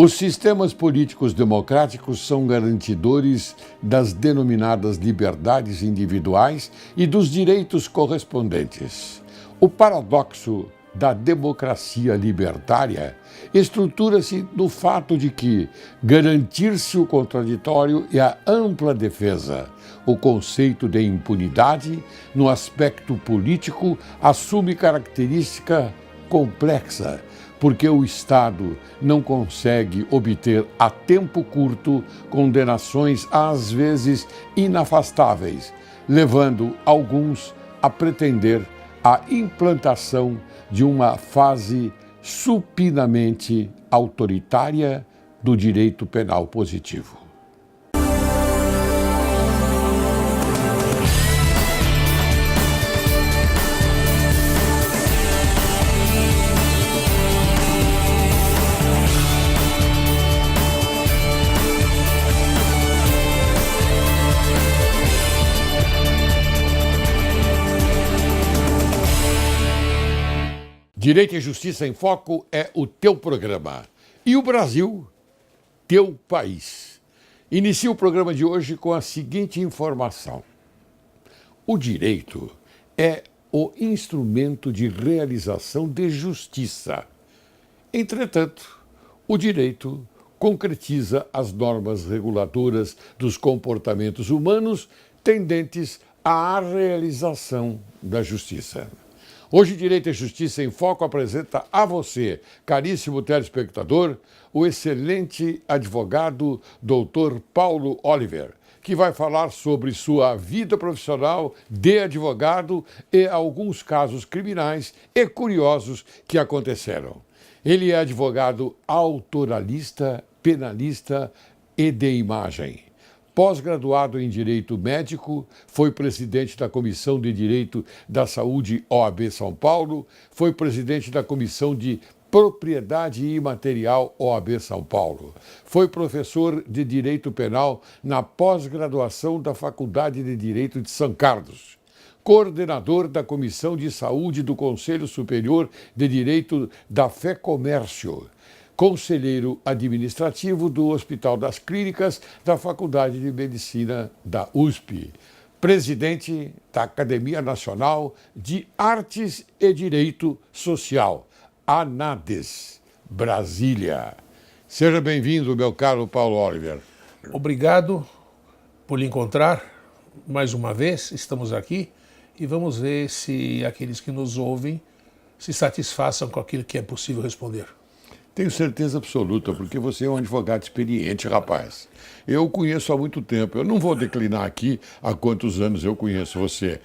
Os sistemas políticos democráticos são garantidores das denominadas liberdades individuais e dos direitos correspondentes. O paradoxo da democracia libertária estrutura-se no fato de que garantir-se o contraditório e a ampla defesa, o conceito de impunidade, no aspecto político, assume característica complexa, porque o Estado não consegue obter a tempo curto condenações às vezes inafastáveis, levando alguns a pretender a implantação de uma fase supinamente autoritária do direito penal positivo. Direito e Justiça em Foco é o teu programa. E o Brasil, teu país. Inicio o programa de hoje com a seguinte informação. O direito é o instrumento de realização de justiça. Entretanto, o direito concretiza as normas reguladoras dos comportamentos humanos tendentes à realização da justiça. Hoje, Direito e Justiça em Foco apresenta a você, caríssimo telespectador, o excelente advogado Dr. Paulo Oliver, que vai falar sobre sua vida profissional de advogado e alguns casos criminais e curiosos que aconteceram. Ele é advogado autoralista, penalista e de imagem. Pós-graduado em Direito Médico, foi presidente da Comissão de Direito da Saúde OAB São Paulo, foi presidente da Comissão de Propriedade Imaterial OAB São Paulo, foi professor de Direito Penal na pós-graduação da Faculdade de Direito de São Carlos, coordenador da Comissão de Saúde do Conselho Superior de Direito da FEComércio, conselheiro administrativo do Hospital das Clínicas da Faculdade de Medicina da USP, presidente da Academia Nacional de Artes e Direito Social, ANADES, Brasília. Seja bem-vindo, meu caro Paulo Oliver. Obrigado por lhe encontrar mais uma vez, estamos aqui e vamos ver se aqueles que nos ouvem se satisfaçam com aquilo que é possível responder. Tenho certeza absoluta, porque você é um advogado experiente, rapaz. Eu o conheço há muito tempo. Eu não vou declinar aqui há quantos anos eu conheço você.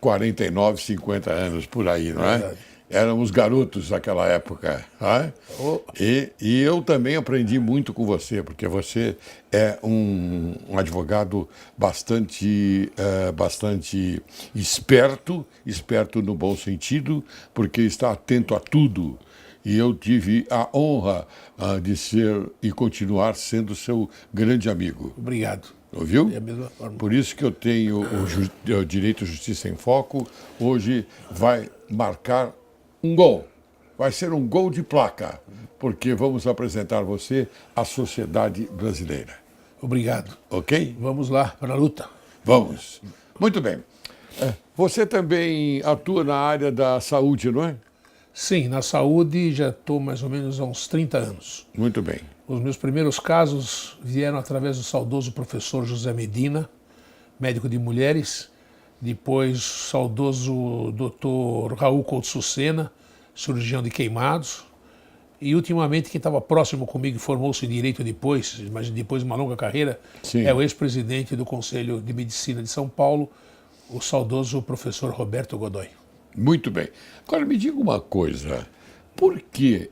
49, 50 anos, por aí, não é? Verdade. Éramos garotos naquela época. Não é? E eu também aprendi muito com você, porque você é um advogado bastante esperto no bom sentido, porque está atento a tudo. E eu tive a honra de ser e continuar sendo seu grande amigo. Obrigado. Ouviu? É a mesma forma. Por isso que eu tenho o Direito e Justiça em Foco. Hoje vai marcar um gol. Vai ser um gol de placa, porque vamos apresentar você à sociedade brasileira. Obrigado. Ok? Vamos lá para a luta. Vamos. Muito bem. Você também atua na área da saúde, não é? Sim, na saúde já estou mais ou menos há uns 30 anos. Muito bem. Os meus primeiros casos vieram através do saudoso professor José Medina, médico de mulheres, depois o saudoso Dr. Raul Couto Sucena, cirurgião de queimados, e ultimamente quem estava próximo comigo e formou-se em Direito depois, mas depois de uma longa carreira, Sim. É o ex-presidente do Conselho de Medicina de São Paulo, o saudoso professor Roberto Godoy. Muito bem. Agora me diga uma coisa, por que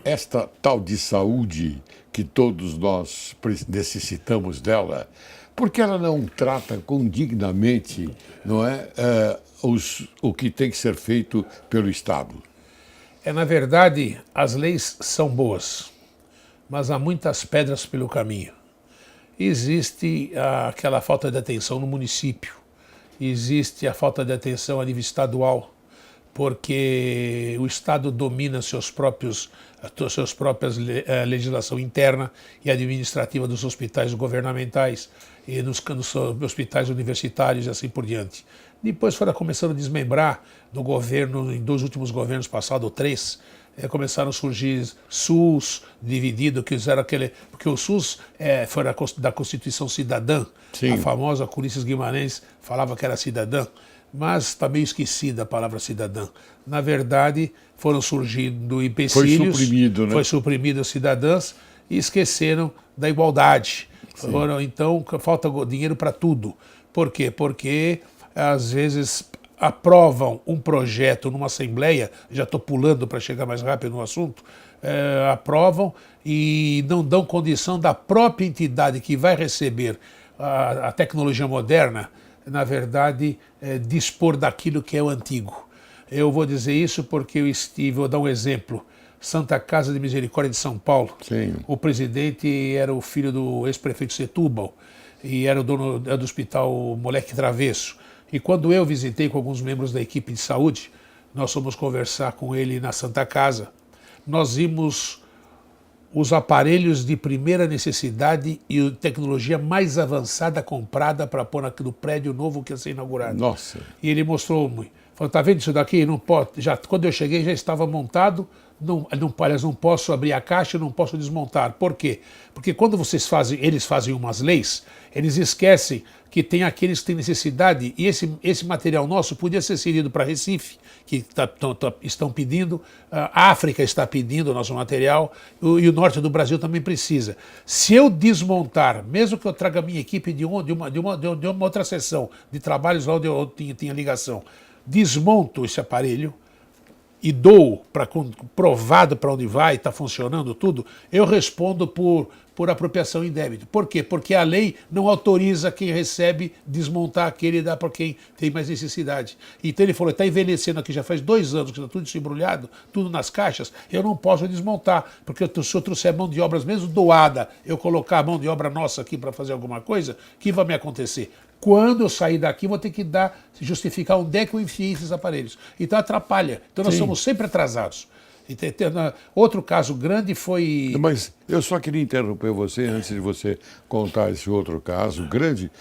esta tal de saúde, que todos nós necessitamos dela, por que ela não trata condignamente, não é, o que tem que ser feito pelo Estado? Na verdade, as leis são boas, mas há muitas pedras pelo caminho. Existe aquela falta de atenção no município, existe a falta de atenção a nível estadual. porque o Estado domina suas próprias legislação interna e administrativa dos hospitais governamentais e nos hospitais universitários e assim por diante. Depois foram começando a desmembrar no governo, em 2 últimos governos passados, 3, começaram a surgir SUS dividido, que era aquele, porque o SUS foi da Constituição Cidadã. Sim. A famosa Ulisses Guimarães falava que era cidadã, mas está meio esquecida a palavra cidadã. Na verdade, foram surgindo empecilhos, foi suprimido, né? Foi suprimido os cidadãos e esqueceram da igualdade. Então, falta dinheiro para tudo. Por quê? Porque, às vezes, aprovam um projeto numa assembleia, já estou pulando para chegar mais rápido no assunto, aprovam e não dão condição da própria entidade que vai receber a tecnologia moderna, na verdade, dispor daquilo que é o antigo. Eu vou dizer isso porque vou dar um exemplo. Santa Casa de Misericórdia de São Paulo. Sim. O presidente era o filho do ex-prefeito Setúbal e era o dono do hospital Moleque Travesso. E quando eu visitei com alguns membros da equipe de saúde, nós fomos conversar com ele na Santa Casa. Nós vimos os aparelhos de primeira necessidade e a tecnologia mais avançada comprada para pôr no prédio novo que ia ser inaugurado. Nossa. E ele mostrou-me. Falou, tá vendo isso daqui? Não pode. Quando eu cheguei já estava montado. Não posso abrir a caixa, não posso desmontar. Por quê? Porque quando eles fazem umas leis, eles esquecem que tem aqueles que têm necessidade e esse material nosso podia ser cedido para Recife, que estão pedindo, a África está pedindo o nosso material e o norte do Brasil também precisa. Se eu desmontar, mesmo que eu traga a minha equipe de uma outra sessão de trabalhos lá onde eu tinha ligação, desmonto esse aparelho, e dou provado para onde vai, está funcionando tudo, eu respondo por apropriação indébita. Por quê? Porque a lei não autoriza quem recebe desmontar aquele e dar para quem tem mais necessidade. Então ele falou, está envelhecendo aqui, já faz 2 anos que está tudo isso embrulhado, tudo nas caixas, eu não posso desmontar, porque se eu trouxer mão de obras mesmo doada, eu colocar a mão de obra nossa aqui para fazer alguma coisa, o que vai me acontecer? Quando eu sair daqui, vou ter que justificar onde é que eu enfiei esses aparelhos. Então atrapalha. Então nós somos sempre atrasados. Outro caso grande foi... Mas eu só queria interromper você, antes de você contar esse outro caso grande.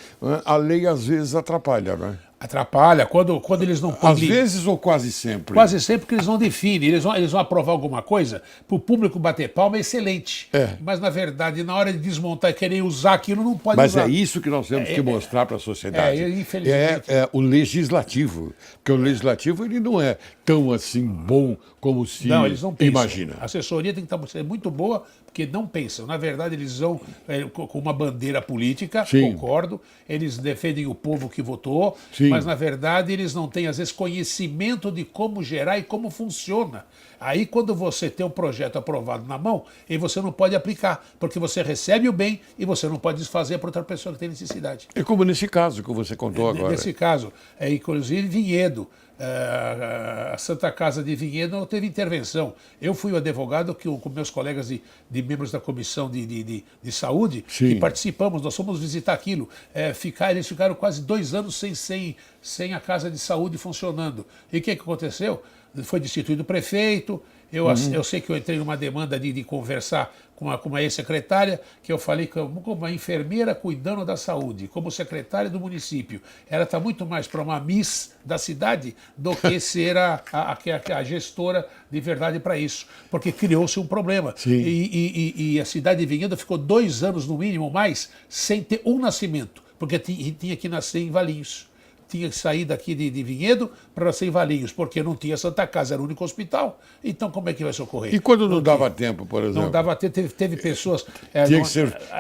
A lei às vezes atrapalha, não é? Atrapalha, quando eles não põem... Às vezes ou quase sempre? Quase sempre, porque eles não definem, eles vão aprovar alguma coisa, para o público bater palma é excelente. Mas, na verdade, na hora de desmontar e querer usar aquilo, não pode usar. Mas é isso que nós temos que mostrar para a sociedade. Infelizmente. É o legislativo, porque o legislativo ele não é tão assim bom como se eles não pensam. imagina. A assessoria tem que ser muito boa, porque não pensam. Na verdade, eles vão com uma bandeira política, concordo, eles defendem o povo que votou, mas, na verdade, eles não têm, às vezes, conhecimento de como gerar e como funciona. Aí, quando você tem um projeto aprovado na mão, e você não pode aplicar, porque você recebe o bem e você não pode desfazer para outra pessoa que tem necessidade. É como nesse caso que você contou agora. Nesse caso, inclusive Vinhedo. A Santa Casa de Vinhedo não teve intervenção. Eu fui o advogado que, com meus colegas de membros da comissão de saúde, que participamos, nós fomos visitar aquilo. Eles ficaram quase 2 anos sem a casa de saúde funcionando. E o que aconteceu? Foi destituído o prefeito. Eu sei que eu entrei numa demanda de conversar com uma ex-secretária, que eu falei como uma enfermeira cuidando da saúde, como secretária do município. Ela está muito mais para uma miss da cidade do que ser a gestora de verdade para isso, porque criou-se um problema. E a cidade de Vinhedo ficou 2 anos, no mínimo, mais, sem ter um nascimento, porque tinha que nascer em Valinhos. Tinha que sair daqui de Vinhedo para nascer em Valinhos, porque não tinha Santa Casa, era o único hospital. Então, como é que vai socorrer? E quando não dava tempo, por exemplo? Não dava tempo, teve pessoas...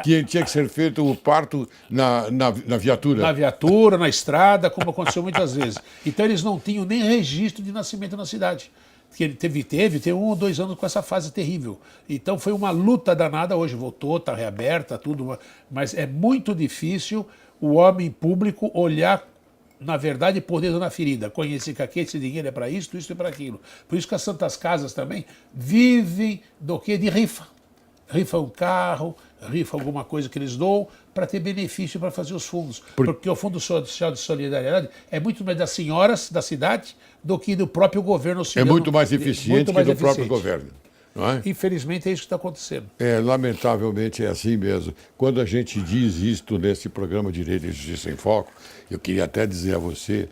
Tinha que ser feito o parto na viatura. Na viatura, na estrada, como aconteceu muitas vezes. Então, eles não tinham nem registro de nascimento na cidade. Que teve 1 ou 2 anos com essa fase terrível. Então, foi uma luta danada. Hoje voltou, está reaberta, tudo. Mas é muito difícil o homem público olhar, na verdade, por dedo na ferida, conhecer que esse dinheiro é para isso e para aquilo. Por isso que as Santas Casas também vivem do quê? De rifa. rifa um carro, rifa alguma coisa que eles doam para ter benefício para fazer os fundos. Porque o Fundo Social de Solidariedade é muito mais das senhoras da cidade do que do próprio governo. É muito mais eficiente que do próprio governo. Não é? Infelizmente é isso que está acontecendo. Lamentavelmente é assim mesmo. Quando a gente diz isto nesse programa Direito e Justiça em Foco, eu queria até dizer a você,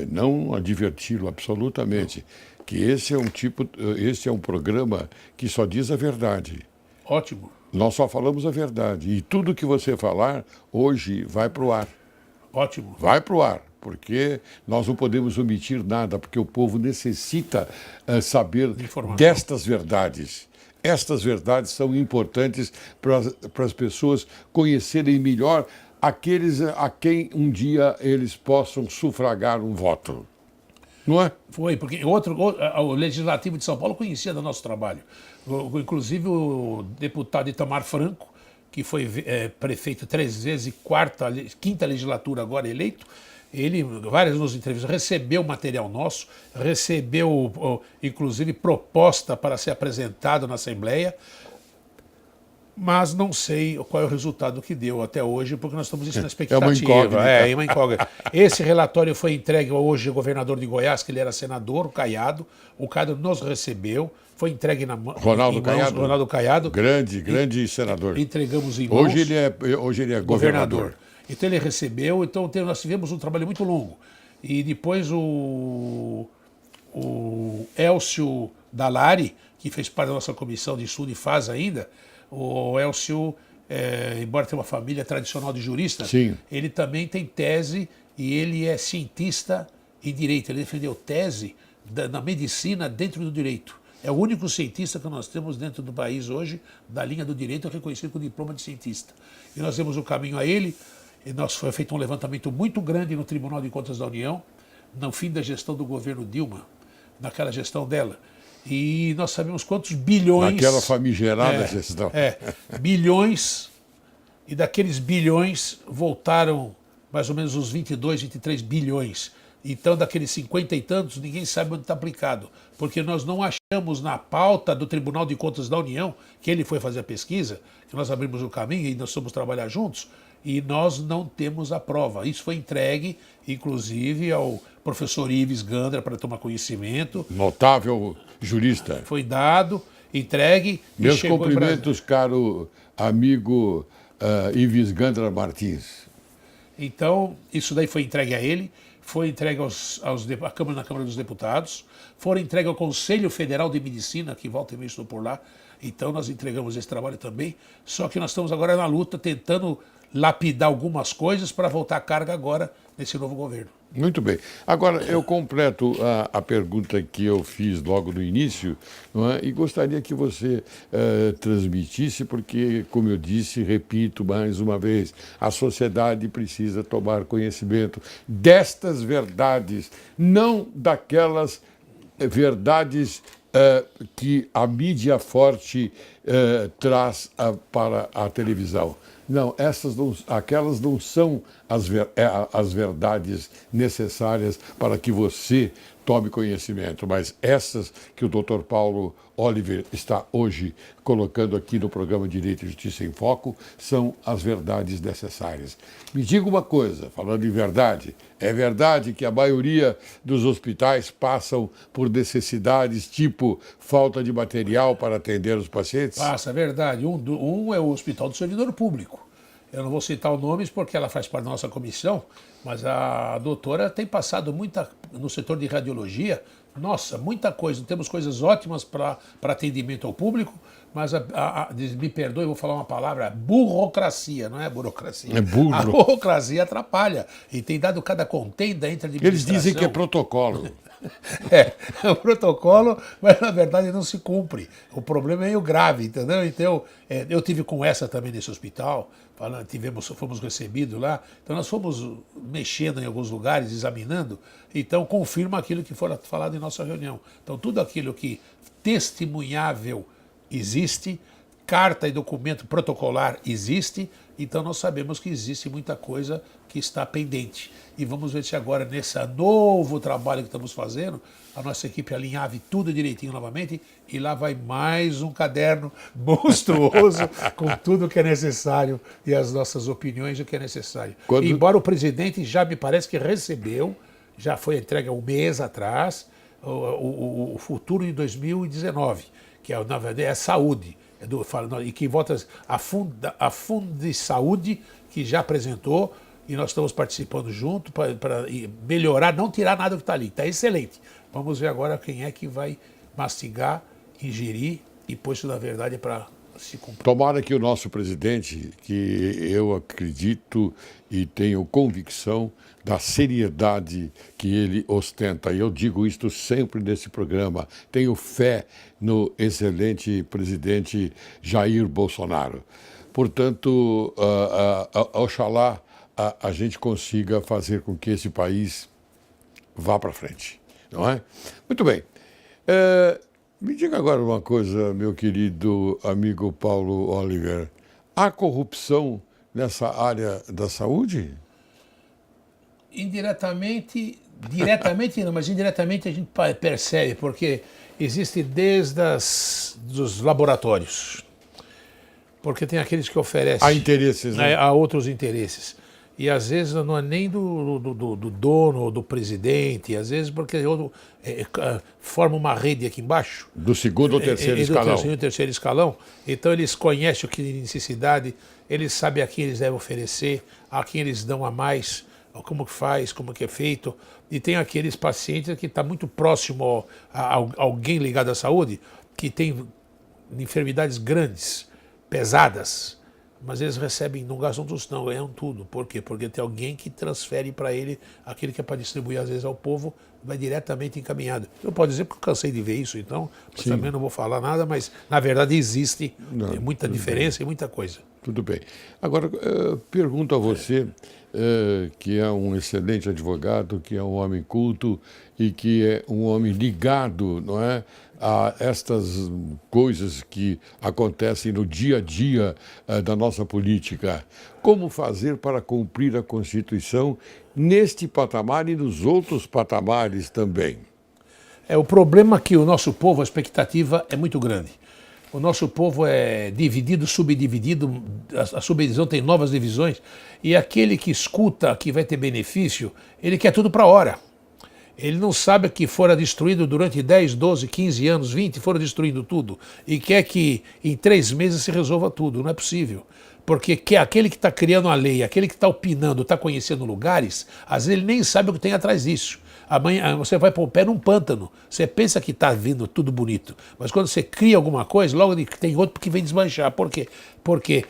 não adverti-lo absolutamente, que esse é um programa que só diz a verdade. Ótimo. Nós só falamos a verdade. E tudo que você falar hoje vai para o ar. Ótimo. Vai para o ar, porque nós não podemos omitir nada, porque o povo necessita saber destas verdades. Estas verdades são importantes para as pessoas conhecerem melhor aqueles a quem um dia eles possam sufragar um voto. Não é? Foi, porque o Legislativo de São Paulo conhecia do nosso trabalho. Inclusive o deputado Itamar Franco, que foi prefeito 3 vezes e quinta legislatura agora eleito, ele, várias nos entrevistas, recebeu material nosso, recebeu, inclusive, proposta para ser apresentado na Assembleia, mas não sei qual é o resultado que deu até hoje, porque nós estamos isso na expectativa. É uma incógnita. É uma incógnita. Esse relatório foi entregue hoje ao governador de Goiás, que ele era senador, o Caiado. O Caiado nos recebeu, foi entregue na mão. Ronaldo Caiado. Ronaldo Caiado. Grande senador. Entregamos em mãos. Hoje ele é governador. Então ele recebeu, então nós tivemos um trabalho muito longo. E depois o Elcio Dallari, que fez parte da nossa comissão de estudo e faz ainda, o Elcio, embora tenha uma família tradicional de juristas, sim, ele também tem tese e ele é cientista em direito. Ele defendeu tese na medicina dentro do direito. É o único cientista que nós temos dentro do país hoje, da linha do direito, reconhecido com diploma de cientista. E nós demos o caminho a ele. E foi feito um levantamento muito grande no Tribunal de Contas da União, no fim da gestão do governo Dilma, naquela gestão dela. E nós sabemos quantos bilhões... Naquela famigerada gestão. Bilhões, e daqueles bilhões voltaram mais ou menos uns 22, 23 bilhões. Então, daqueles 50 e tantos, ninguém sabe onde está aplicado, porque nós não achamos na pauta do Tribunal de Contas da União, que ele foi fazer a pesquisa, que nós abrimos o caminho e nós fomos trabalhar juntos, e nós não temos a prova. Isso foi entregue, inclusive, ao professor Ives Gandra para tomar conhecimento. Notável jurista. Foi dado, entregue. Meus cumprimentos, caro amigo Ives Gandra Martins. Então, isso daí foi entregue a ele, foi entregue na Câmara dos Deputados, foram entregue ao Conselho Federal de Medicina, que volta e meia estou por lá. Então, nós entregamos esse trabalho também, só que nós estamos agora na luta, tentando lapidar algumas coisas para voltar à carga agora nesse novo governo. Muito bem. Agora, eu completo a pergunta que eu fiz logo no início, não é? E gostaria que você transmitisse, porque, como eu disse, repito mais uma vez, a sociedade precisa tomar conhecimento destas verdades, não daquelas verdades que a mídia forte traz para a televisão. Não, aquelas não são as verdades necessárias para que você tome conhecimento, mas essas que o Dr. Paulo Oliver está hoje colocando aqui no programa Direito e Justiça em Foco são as verdades necessárias. Me diga uma coisa, falando em verdade, é verdade que a maioria dos hospitais passam por necessidades tipo falta de material para atender os pacientes? Passa, é verdade. Um é o Hospital do Servidor Público. Eu não vou citar os nomes porque ela faz parte da nossa comissão, mas a doutora tem passado no setor de radiologia, nossa, muita coisa. Temos coisas ótimas para atendimento ao público, mas me perdoe, eu vou falar uma palavra, burocracia, não é burocracia. É burro. A burocracia atrapalha e tem dado cada contenda entre a administração. Eles dizem que é protocolo. É o protocolo, mas na verdade não se cumpre. O problema é meio grave, entendeu? Então, eu tive com essa também nesse hospital, fomos recebidos lá, então nós fomos mexendo em alguns lugares, examinando, então confirma aquilo que foi falado em nossa reunião. Então tudo aquilo que testemunhável existe, carta e documento protocolar existe, então nós sabemos que existe muita coisa que está pendente. E vamos ver se agora, nesse novo trabalho que estamos fazendo, a nossa equipe alinhave tudo direitinho novamente, e lá vai mais um caderno monstruoso com tudo que é necessário e as nossas opiniões do que é necessário. Embora o presidente já me parece que recebeu, já foi entregue há um mês atrás, o futuro de 2019, que é, na verdade é a saúde, e que volta a Fundo de Saúde, que já apresentou, e nós estamos participando junto para melhorar, não tirar nada do que está ali. Está excelente. Vamos ver agora quem é que vai mastigar, ingerir e pôr isso, na verdade, para se cumprir. Tomara que o nosso presidente, que eu acredito e tenho convicção da seriedade que ele ostenta, e eu digo isto sempre nesse programa, tenho fé no excelente presidente Jair Bolsonaro. Portanto, oxalá a gente consiga fazer com que esse país vá para frente, não é? Muito bem. Me diga agora uma coisa, meu querido amigo Paulo Oliver. Há corrupção nessa área da saúde? Indiretamente, diretamente não, mas indiretamente a gente percebe, porque existe desde dos laboratórios, porque tem aqueles que oferecem... Há interesses, né? Há outros interesses. E às vezes não é nem do dono ou do presidente, às vezes porque forma uma rede aqui embaixo. Do segundo ou terceiro escalão. Do segundo ou terceiro escalão. Então eles conhecem o que tem necessidade, eles sabem a quem eles devem oferecer, a quem eles dão a mais, como que faz, como que é feito. E tem aqueles pacientes que estão muito próximo a alguém ligado à saúde, que tem enfermidades grandes, pesadas, mas eles recebem, não gastam tudo, não, ganham tudo. Por quê? Porque tem alguém que transfere para ele aquilo que é para distribuir, às vezes, ao povo, vai diretamente encaminhado. Eu posso dizer porque eu cansei de ver isso, então também não vou falar nada, mas na verdade existe muita diferença e muita coisa. Tudo bem. Agora, pergunto a você, que é um excelente advogado, que é um homem culto e que é um homem ligado, não é, a estas coisas que acontecem no dia a dia da nossa política. Como fazer para cumprir a Constituição neste patamar e nos outros patamares também? O problema é que o nosso povo, a expectativa é muito grande. O nosso povo é dividido, subdividido, a subdivisão tem novas divisões, e aquele que escuta que vai ter benefício, ele quer tudo para a hora. Ele não sabe que fora destruído durante 10, 12, 15 anos, 20, fora destruindo tudo, e quer que em 3 meses se resolva tudo. Não é possível. Porque aquele que está criando a lei, aquele que está opinando, está conhecendo lugares, às vezes ele nem sabe o que tem atrás disso. Amanhã você vai pôr o pé num pântano, você pensa que está vindo tudo bonito, mas quando você cria alguma coisa, logo tem outro que vem desmanchar. Por quê? Porque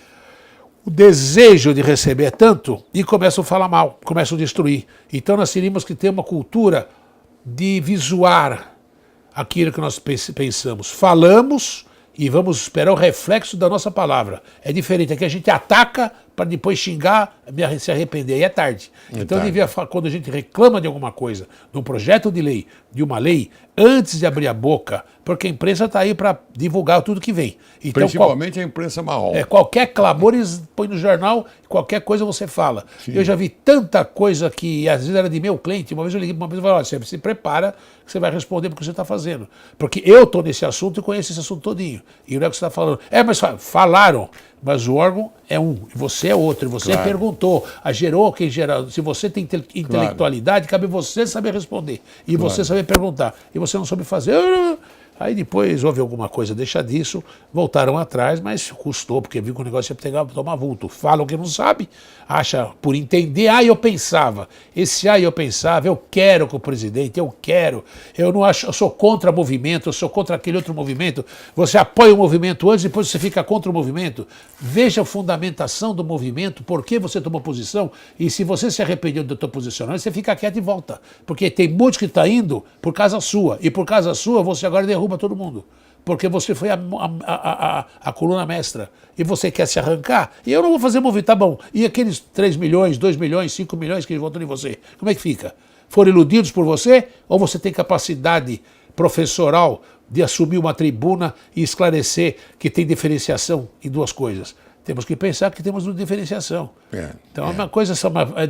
o desejo de receber é tanto e começam a falar mal, começam a destruir. Então nós teríamos que ter uma cultura de visuar aquilo que nós pensamos. Falamos e vamos esperar o reflexo da nossa palavra. É diferente, aqui a gente ataca para depois xingar, se arrepender, aí é tarde. Então devia, quando a gente reclama de alguma coisa, de um projeto de lei, de uma lei, antes de abrir a boca, porque a imprensa está aí para divulgar tudo que vem. Então, principalmente a imprensa marrom. Qualquer clamor eles põem no jornal, qualquer coisa você fala. Sim. Eu já vi tanta coisa que às vezes era de meu cliente, uma vez eu liguei para uma pessoa e falei, olha, você se prepara que você vai responder porque você está fazendo. Porque eu estou nesse assunto e conheço esse assunto todinho. E não é o que você está falando. Mas falaram, mas o órgão é um, e você é outro, e você perguntou, gerou quem gerou. Se você tem intelectualidade, cabe você saber responder, e você saber perguntar, e você não soube fazer. Aí depois houve alguma coisa, deixa disso, voltaram atrás, mas custou, porque viu que o negócio ia pegar, tomar vulto. Falam que não sabe, acha por entender, eu pensava, eu pensava, eu quero com o presidente, eu quero, eu não acho, eu sou contra movimento, eu sou contra aquele outro movimento, você apoia o movimento antes, depois você fica contra o movimento. Veja a fundamentação do movimento, por que você tomou posição, e se você se arrependeu do teu posicionamento, você fica quieto e volta, porque tem muitos que está indo por causa sua, e por causa sua você agora derruba todo mundo, porque você foi a coluna mestra e você quer se arrancar, e eu não vou fazer movimento, tá bom, e aqueles 3 milhões, 2 milhões, 5 milhões que votam em você, como é que fica? Foram iludidos por você ou você tem capacidade professoral de assumir uma tribuna e esclarecer que tem diferenciação em duas coisas. Temos que pensar que temos uma diferenciação. Então, uma coisa,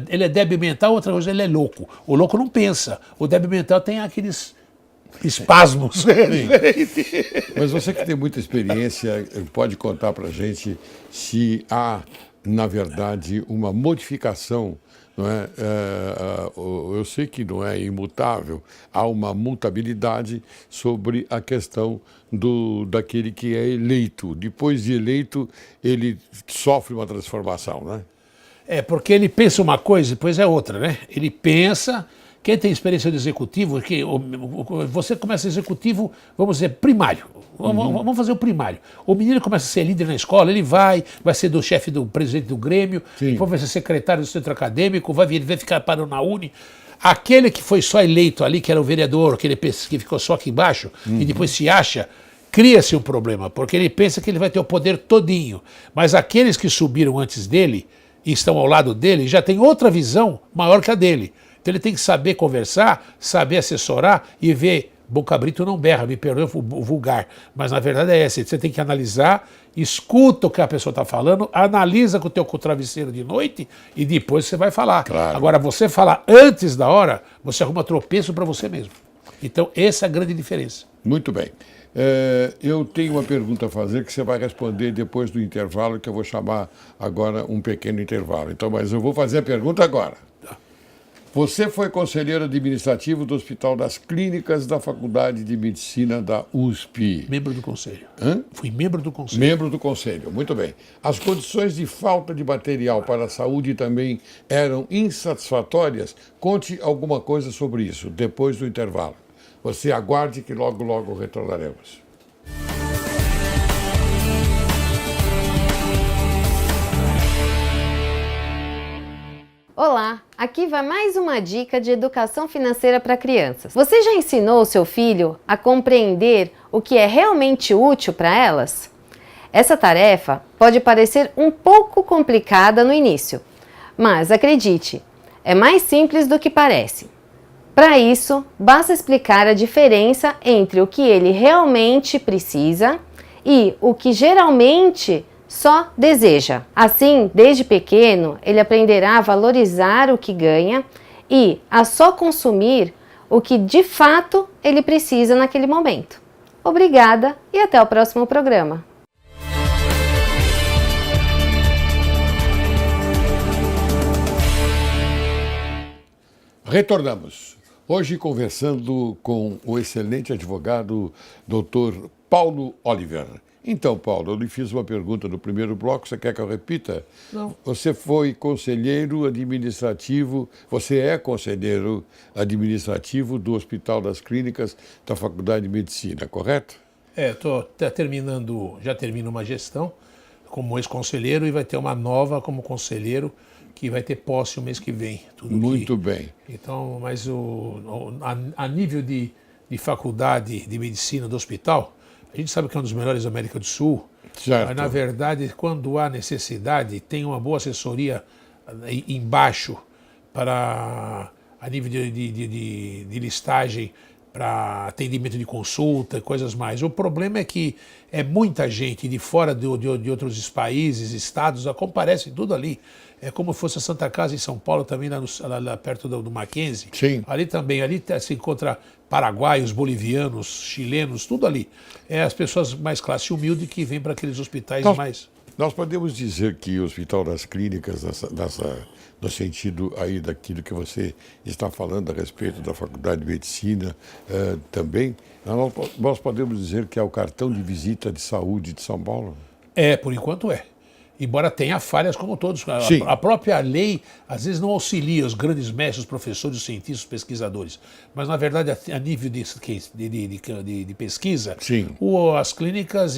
ele é débil mental, outra coisa, ele é louco. O louco não pensa. O débil mental tem aqueles espasmos. Mas você que tem muita experiência, pode contar para a gente se há, na verdade, uma modificação, não é? Eu sei que não é imutável, há uma mutabilidade sobre a questão daquele que é eleito. Depois de eleito, ele sofre uma transformação, né? Porque ele pensa uma coisa e depois é outra, né? Ele pensa... Quem tem experiência de executivo, que você começa executivo, vamos dizer, primário. Vamos fazer o primário. O menino começa a ser líder na escola, ele vai ser do chefe do presidente do Grêmio, depois vai ser secretário do centro acadêmico, vai ficar parando na Uni. Aquele que foi só eleito ali, que era o vereador, aquele que ficou só aqui embaixo, e depois se acha, cria-se um problema, porque ele pensa que ele vai ter o poder todinho. Mas aqueles que subiram antes dele e estão ao lado dele já têm outra visão maior que a dele. Então ele tem que saber conversar, saber assessorar e ver. Bom cabrito não berra, me perdoe o vulgar, mas na verdade é essa. Você tem que analisar, escuta o que a pessoa está falando, analisa com o teu travesseiro de noite e depois você vai falar. Claro. Agora, você falar antes da hora, você arruma tropeço para você mesmo. Então, essa é a grande diferença. Muito bem. Eu tenho uma pergunta a fazer que você vai responder depois do intervalo, que eu vou chamar agora um pequeno intervalo. Então, mas eu vou fazer a pergunta agora. Você foi conselheiro administrativo do Hospital das Clínicas da Faculdade de Medicina da USP. Membro do conselho. Hã? Fui membro do conselho. Membro do conselho, muito bem. As condições de falta de material para a saúde também eram insatisfatórias? Conte alguma coisa sobre isso depois do intervalo. Você aguarde que logo, logo retornaremos. Olá, aqui vai mais uma dica de educação financeira para crianças. Você já ensinou o seu filho a compreender o que é realmente útil para elas? Essa tarefa pode parecer um pouco complicada no início, mas acredite, é mais simples do que parece. Para isso, basta explicar a diferença entre o que ele realmente precisa e o que geralmente só deseja. Assim, desde pequeno, ele aprenderá a valorizar o que ganha e a só consumir o que de fato ele precisa naquele momento. Obrigada e até o próximo programa. Retornamos. Hoje conversando com o excelente advogado Dr. Paulo Oliver. Então, Paulo, eu lhe fiz uma pergunta no primeiro bloco, você quer que eu repita? Não. Você foi conselheiro administrativo, você é conselheiro administrativo do Hospital das Clínicas da Faculdade de Medicina, correto? Estou já termino uma gestão como ex-conselheiro e vai ter uma nova como conselheiro que vai ter posse o mês que vem. Muito bem. Então, mas a nível de faculdade de medicina do hospital, a gente sabe que é um dos melhores da América do Sul, Certo. mas na verdade, quando há necessidade, tem uma boa assessoria embaixo a nível de listagem para atendimento de consulta e coisas mais. O problema é que é muita gente de fora de outros países, estados, comparece tudo ali. É como se fosse a Santa Casa em São Paulo, também lá perto do Mackenzie. Sim. Ali também, se encontra paraguaios, bolivianos, chilenos, tudo ali. É as pessoas mais classe humilde que vêm para aqueles hospitais mais... Nós podemos dizer que o Hospital das Clínicas, no sentido aí daquilo que você está falando a respeito da Faculdade de Medicina também, nós podemos dizer que é o cartão de visita de saúde de São Paulo? Por enquanto é. Embora tenha falhas como todos. A própria lei, às vezes, não auxilia os grandes mestres, professores, cientistas, pesquisadores. Mas, na verdade, a nível de pesquisa, as clínicas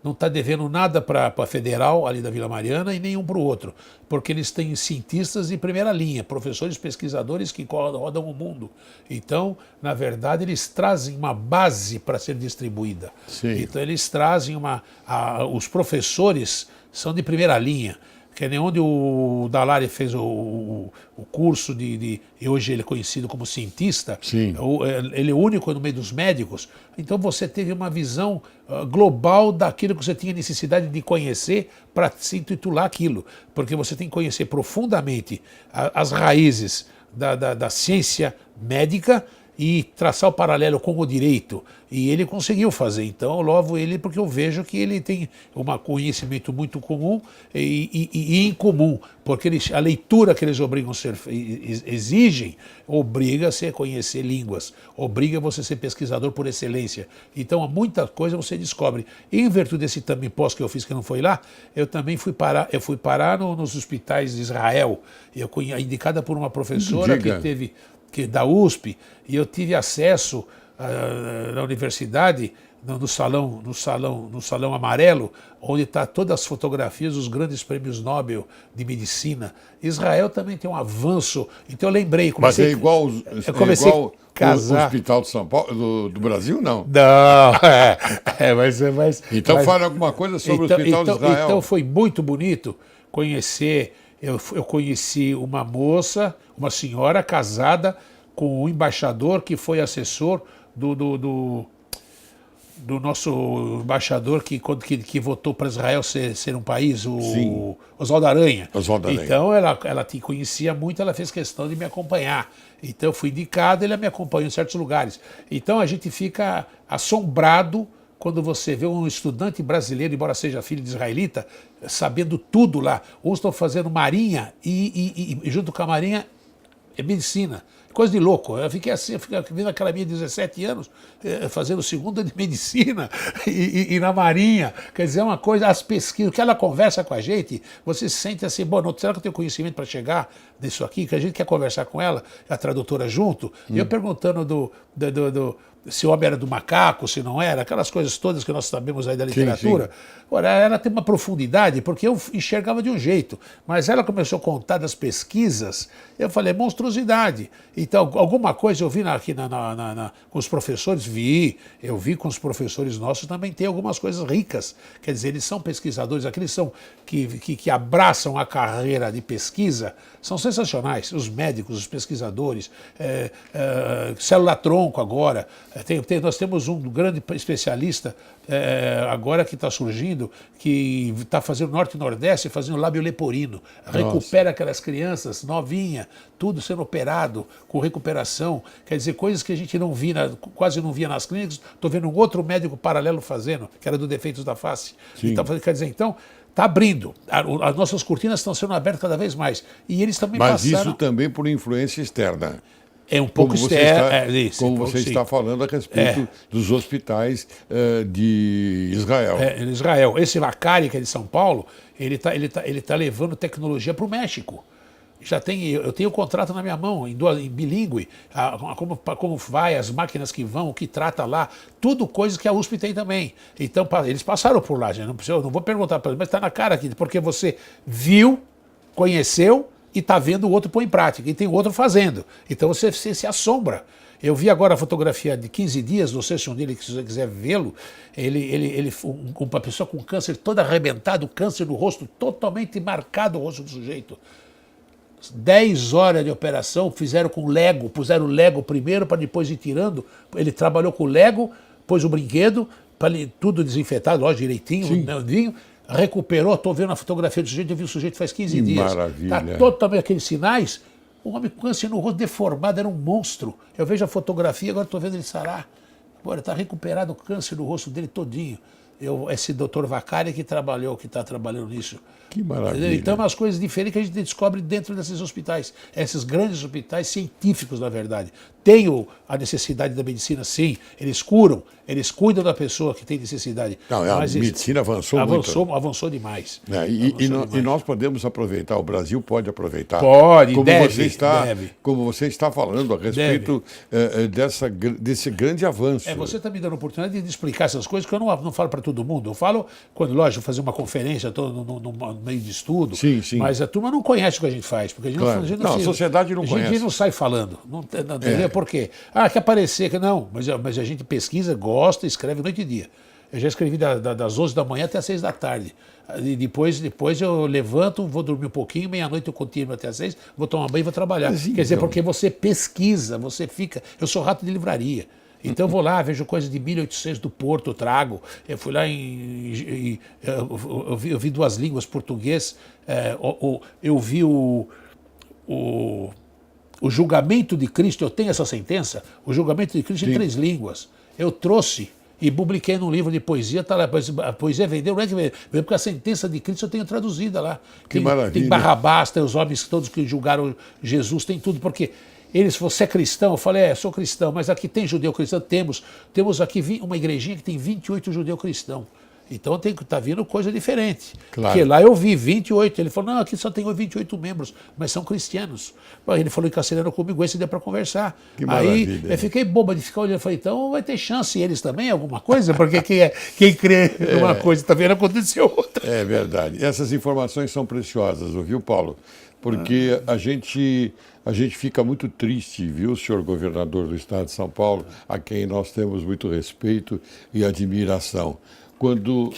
não está devendo nada para a Federal, ali da Vila Mariana, e nenhum para o outro. Porque eles têm cientistas de primeira linha, professores, pesquisadores que rodam o mundo. Então, na verdade, eles trazem uma base para ser distribuída. Sim. Então, eles trazem os professores são de primeira linha. que é nem onde o Dallaire fez o curso e hoje ele é conhecido como cientista. Sim. Ele é o único no meio dos médicos. Então você teve uma visão global daquilo que você tinha necessidade de conhecer para se intitular aquilo. Porque você tem que conhecer profundamente as raízes da ciência médica e traçar o paralelo com o direito. E ele conseguiu fazer. Então eu louvo ele porque eu vejo que ele tem um conhecimento muito comum e incomum, porque a leitura que eles exigem obriga você a conhecer línguas, obriga você a ser pesquisador por excelência. Então muita coisa você descobre. E em virtude desse também pós que eu fiz, que não foi lá, eu também fui parar nos hospitais de Israel, indicada por uma professora que da USP, e eu tive acesso na universidade, no salão amarelo, onde está todas as fotografias dos grandes prêmios Nobel de medicina. Israel também tem um avanço. Então eu lembrei. Mas é igual, o Hospital de São Paulo, do Brasil, não? Não, mas... Então fale alguma coisa sobre o Hospital de Israel. Então foi muito bonito conhecer. Eu conheci uma moça, uma senhora casada com um embaixador que foi assessor do nosso embaixador que votou para Israel ser um país, o Oswaldo Aranha. Então ela te conhecia muito, ela fez questão de me acompanhar. Então eu fui indicado, ele me acompanhou em certos lugares. Então a gente fica assombrado quando você vê um estudante brasileiro, embora seja filho de israelita, sabendo tudo lá. Uns estão fazendo marinha e junto com a marinha é medicina. Coisa de louco. Eu fiquei assim, vendo aquela minha de 17 anos, fazendo segunda de medicina e na marinha. Quer dizer, é uma coisa, as pesquisas, que ela conversa com a gente, você se sente assim, bom, será que eu tenho conhecimento para chegar nisso aqui? Que a gente quer conversar com ela, a tradutora junto, e eu perguntando se o homem era do macaco, se não era, aquelas coisas todas que nós sabemos aí da literatura. Sim. Ora, ela tem uma profundidade, porque eu enxergava de um jeito, mas ela começou a contar das pesquisas, eu falei, monstruosidade. Então, alguma coisa eu vi aqui com os professores, eu vi com os professores nossos também tem algumas coisas ricas, quer dizer, eles são pesquisadores, aqueles são que abraçam a carreira de pesquisa, são sensacionais, os médicos, os pesquisadores, célula-tronco agora. Nós temos um grande especialista agora que está surgindo, que está fazendo Norte e Nordeste, fazendo lábio leporino. Recupera aquelas crianças novinhas, tudo sendo operado, com recuperação. Quer dizer, coisas que a gente não via, quase não via nas clínicas, estou vendo um outro médico paralelo fazendo, que era do defeitos da face. Então, quer dizer, então, está abrindo. As nossas cortinas estão sendo abertas cada vez mais. E eles também Mas passaram... isso também por influência externa. É um pouco externo. Como você está falando a respeito dos hospitais de Israel. Em Israel. Esse Vacari, que é de São Paulo, ele tá levando tecnologia para o México. Eu tenho o contrato na minha mão, em bilíngue, como vai, as máquinas que vão, o que trata lá, tudo coisas que a USP tem também. Então, eles passaram por lá, gente. Eu não vou perguntar para eles, mas está na cara aqui, porque você viu, conheceu, e está vendo o outro pôr em prática, e tem o outro fazendo. Então você se assombra. Eu vi agora a fotografia de 15 dias, não sei se um dia ele quiser vê-lo, uma pessoa com câncer todo arrebentado, câncer no rosto, totalmente marcado o rosto do sujeito. 10 horas de operação, fizeram com Lego, puseram o Lego primeiro para depois ir tirando. Ele trabalhou com o Lego, pôs o brinquedo, tudo desinfetado, lógico, direitinho, novinho. Recuperou, estou vendo a fotografia do sujeito, eu vi o sujeito faz 15 dias. Maravilha. Está totalmente aqueles sinais. Um homem com câncer no rosto deformado, era um monstro. Eu vejo a fotografia, agora estou vendo ele sarar. Agora está recuperado o câncer no rosto dele todinho. Esse doutor Vacari que está trabalhando nisso. Que maravilha. Então, umas coisas diferentes que a gente descobre dentro desses hospitais. Esses grandes hospitais científicos, na verdade. Tem a necessidade da medicina, sim. Eles curam, eles cuidam da pessoa que tem necessidade. Não, a medicina avançou muito. Avançou demais. E nós podemos aproveitar, o Brasil pode aproveitar. Pode, deve. Como você está falando a respeito desse grande avanço. Você está me dando a oportunidade de explicar essas coisas que eu não falo para todo mundo. Eu falo quando, lógico, fazer uma conferência, estou no meio de estudo, sim. Mas a turma não conhece o que a gente faz. Porque a sociedade não conhece. A gente não sai falando. Por quê? Quer aparecer. Não, mas a gente pesquisa, gosta, escreve noite e dia. Eu já escrevi das 11 da manhã até as 6 da tarde. E depois eu levanto, vou dormir um pouquinho, meia-noite eu continuo até as 6, vou tomar banho e vou trabalhar. Quer dizer, porque você pesquisa, você fica... Eu sou rato de livraria. Então eu vou lá, vejo coisa de 1800 do Porto, eu trago. Eu fui lá eu vi 2 línguas, português, eu vi o julgamento de Cristo, eu tenho essa sentença, o julgamento de Cristo em 3 línguas. Eu trouxe e publiquei num livro de poesia, tá lá, a poesia vendeu, não é que vendeu, porque a sentença de Cristo eu tenho traduzida lá. Que maravilha. Tem Barrabás, tem os homens todos que julgaram Jesus, tem tudo, porque eles, você é cristão? Eu falei, sou cristão, mas aqui tem judeu cristão? Temos aqui uma igrejinha que tem 28 judeu cristão. Então tá vindo coisa diferente. Claro. Porque lá eu vi 28. Ele falou, não, aqui só tem 28 membros, mas são cristianos. Ele falou em castelhano comigo, esse deu para conversar. Que aí maravilha. eu fiquei boba de ficar olhando. Eu falei, então vai ter chance eles também, alguma coisa? Porque quem crê numa coisa, tá vendo, aconteceu outra. É verdade. Essas informações são preciosas, viu, Paulo? Porque a gente fica muito triste, viu, senhor governador do estado de São Paulo, a quem nós temos muito respeito e admiração. Quando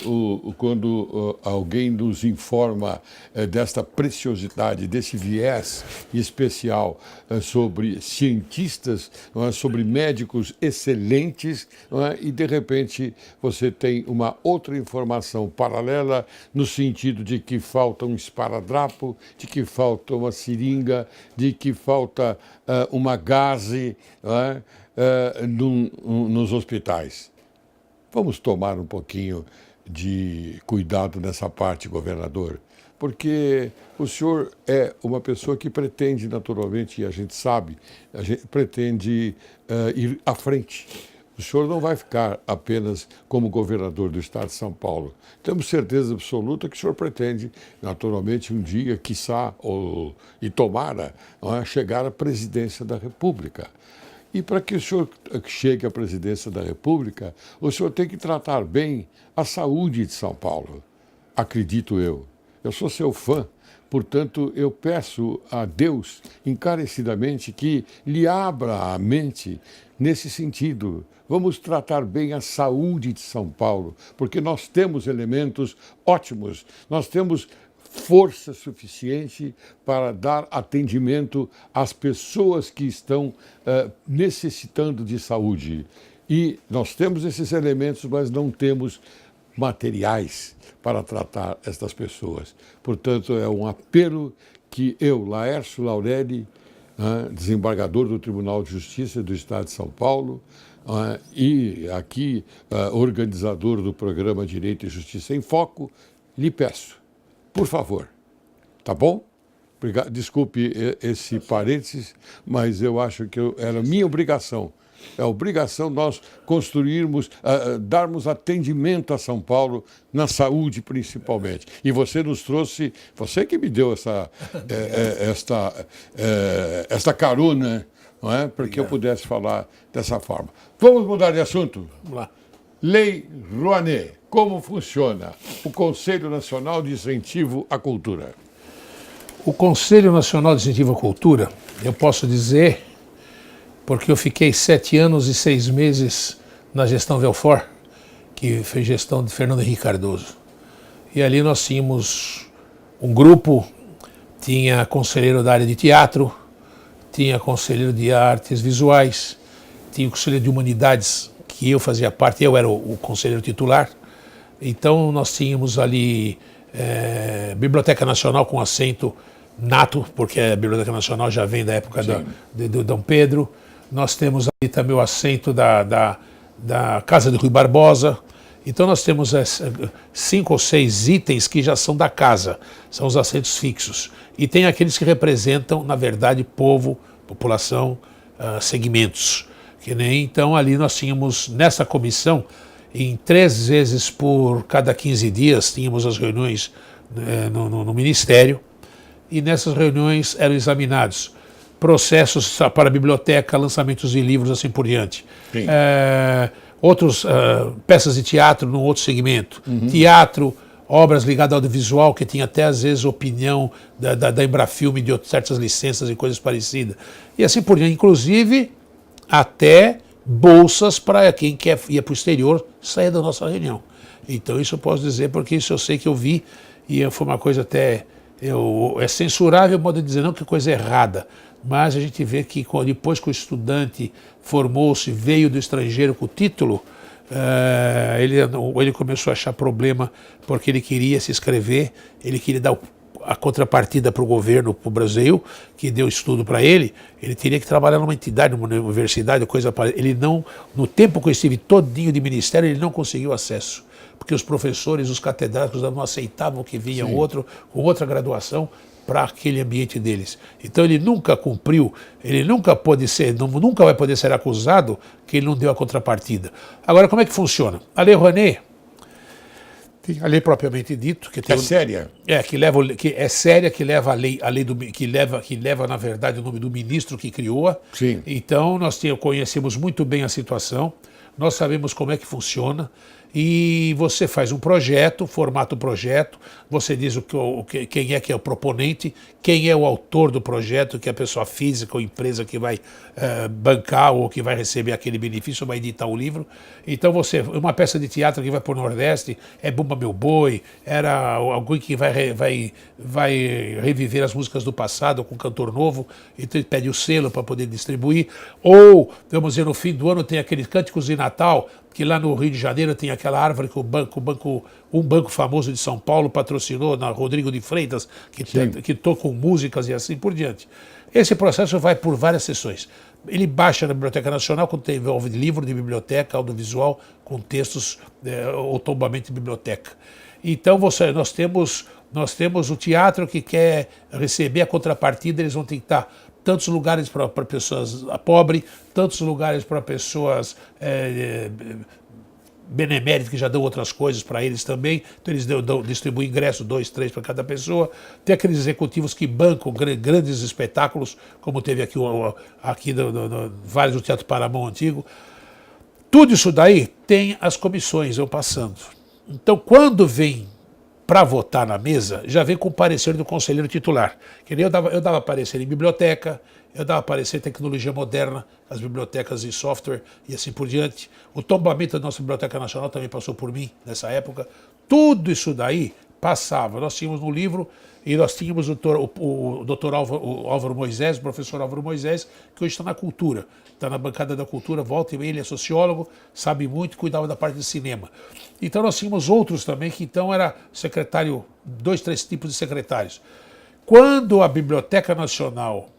alguém nos informa desta preciosidade, desse viés especial sobre cientistas, sobre médicos excelentes, e de repente você tem uma outra informação paralela no sentido de que falta um esparadrapo, de que falta uma seringa, de que falta uma gaze nos hospitais. Vamos tomar um pouquinho de cuidado nessa parte, governador, porque o senhor é uma pessoa que pretende, naturalmente, e a gente sabe, pretende ir à frente. O senhor não vai ficar apenas como governador do estado de São Paulo. Temos certeza absoluta que o senhor pretende, naturalmente, um dia, quiçá, e tomara, chegar à presidência da República. E para que o senhor chegue à presidência da República, o senhor tem que tratar bem a saúde de São Paulo. Acredito eu. Eu sou seu fã, portanto, eu peço a Deus encarecidamente que lhe abra a mente nesse sentido. Vamos tratar bem a saúde de São Paulo, porque nós temos elementos ótimos, nós temos força suficiente para dar atendimento às pessoas que estão necessitando de saúde. E nós temos esses elementos, mas não temos materiais para tratar estas pessoas. Portanto, é um apelo que eu, Laércio Laurelli, desembargador do Tribunal de Justiça do Estado de São Paulo, e aqui organizador do programa Direito e Justiça em Foco, lhe peço, por favor, tá bom? Obrigado, desculpe esse parênteses, mas eu acho que era minha obrigação. É obrigação nós construirmos, darmos atendimento a São Paulo, na saúde principalmente. E você nos trouxe, você que me deu esta carona, não é? Para que eu pudesse falar dessa forma. Vamos mudar de assunto? Vamos lá. Lei Rouanet, como funciona o Conselho Nacional de Incentivo à Cultura? O Conselho Nacional de Incentivo à Cultura, eu posso dizer, porque eu fiquei 7 anos e 6 meses na gestão Belfort, que foi gestão de Fernando Henrique Cardoso. E ali nós tínhamos um grupo, tinha conselheiro da área de teatro, tinha conselheiro de artes visuais, tinha o conselheiro de humanidades, que eu fazia parte, eu era o conselheiro titular. Então nós tínhamos ali Biblioteca Nacional com assento nato, porque a Biblioteca Nacional já vem da época do Dom Pedro. Nós temos ali também o assento da Casa de Rui Barbosa. Então nós temos 5 ou 6 itens que já são da casa, são os assentos fixos. E tem aqueles que representam, na verdade, povo, população, segmentos. Então ali nós tínhamos, nessa comissão, em 3 vezes por cada 15 dias, tínhamos as reuniões no Ministério, e nessas reuniões eram examinados processos para a biblioteca, lançamentos de livros, assim por diante. Outros peças de teatro num outro segmento. Teatro, obras ligadas ao audiovisual, que tinha até às vezes opinião da Embrafilme de certas licenças e coisas parecidas. E assim por diante. Inclusive, até bolsas para quem ia para o exterior sair da nossa reunião. Então isso eu posso dizer porque isso eu sei que eu vi e foi uma coisa até... é censurável o modo de dizer, não que coisa errada, mas a gente vê que depois que o estudante formou-se, veio do estrangeiro com o título, ele começou a achar problema porque ele queria se inscrever, ele queria dar a contrapartida para o governo, para o Brasil, que deu estudo para ele teria que trabalhar numa entidade, numa universidade, coisa para ele não, no tempo que eu estive todinho de ministério, ele não conseguiu acesso, porque os professores, os catedráticos não aceitavam que vinha outro com outra graduação para aquele ambiente deles. Então ele nunca cumpriu, ele nunca nunca vai poder ser acusado que ele não deu a contrapartida. Agora, como é que funciona? A Lei Rouanet, a lei propriamente dito, que tem séria. Que é séria, que leva que leva na verdade o nome do ministro que criou-a. Sim. Então nós conhecemos muito bem a situação, nós sabemos como é que funciona. E você faz um projeto, formata o projeto, você diz quem é que é o proponente, quem é o autor do projeto, que é a pessoa física ou empresa que vai bancar ou que vai receber aquele benefício, vai editar o livro. Então uma peça de teatro que vai para o Nordeste, é Bumba Meu Boi, era alguém que vai reviver as músicas do passado com um cantor novo, então ele pede o selo para poder distribuir. Ou, vamos dizer, no fim do ano tem aqueles cânticos de Natal, que lá no Rio de Janeiro tem aquela árvore que um banco famoso de São Paulo patrocinou, na Rodrigo de Freitas, que tocam músicas e assim por diante. Esse processo vai por várias sessões. Ele baixa na Biblioteca Nacional, quando envolve livro de biblioteca, audiovisual, com textos ou tombamento de biblioteca. Então nós temos o teatro que quer receber a contrapartida, eles vão ter que estar tantos lugares para pessoas pobres, tantos lugares para pessoas beneméritas que já dão outras coisas para eles também, então eles distribuem ingresso, 2, 3 para cada pessoa. Tem aqueles executivos que bancam grandes espetáculos, como teve aqui vários do Teatro Paramão Antigo. Tudo isso daí tem as comissões, eu passando. Então, quando vem para votar na mesa, já vem com o parecer do conselheiro titular. Que nem eu dava parecer em biblioteca, eu dava parecer em tecnologia moderna, as bibliotecas e software e assim por diante. O tombamento da nossa Biblioteca Nacional também passou por mim nessa época. Tudo isso daí passava. Nós tínhamos no livro, e nós tínhamos o doutor Álvaro Moisés, o professor Álvaro Moisés, que hoje está na cultura. Está na bancada da cultura, volta e meia, ele é sociólogo, sabe muito, cuidava da parte de cinema. Então nós tínhamos outros também, que então era secretário, 2, 3 tipos de secretários. Quando a Biblioteca Nacional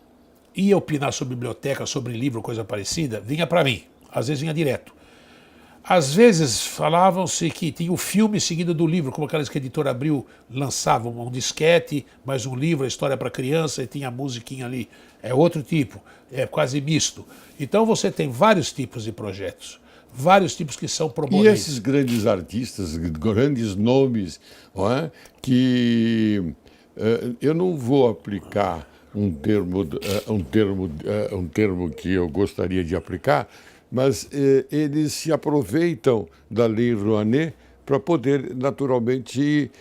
ia opinar sobre biblioteca, sobre livro, coisa parecida, vinha para mim, às vezes vinha direto. Às vezes falavam-se que tinha o filme seguido do livro, como aquelas que a Editora Abril lançava, um disquete, mais um livro, a história para criança, e tinha a musiquinha ali. É outro tipo, é quase misto. Então você tem vários tipos de projetos, vários tipos que são proponentes. E esses grandes artistas, grandes nomes, não é? Que eu não vou aplicar um termo que eu gostaria de aplicar, mas eles se aproveitam da Lei Rouanet para poder, naturalmente,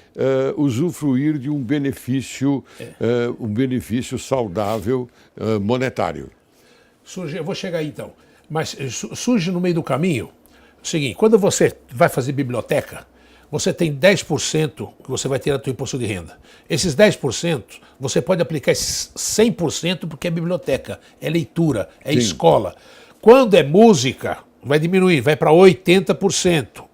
usufruir de um benefício saudável monetário. Eu vou chegar aí então, mas surge no meio do caminho o seguinte: quando você vai fazer biblioteca, você tem 10% que você vai ter no seu imposto de renda. Esses 10%, você pode aplicar esses 100% porque é biblioteca, é leitura, é Sim. escola. Quando é música, vai diminuir, vai para 80%.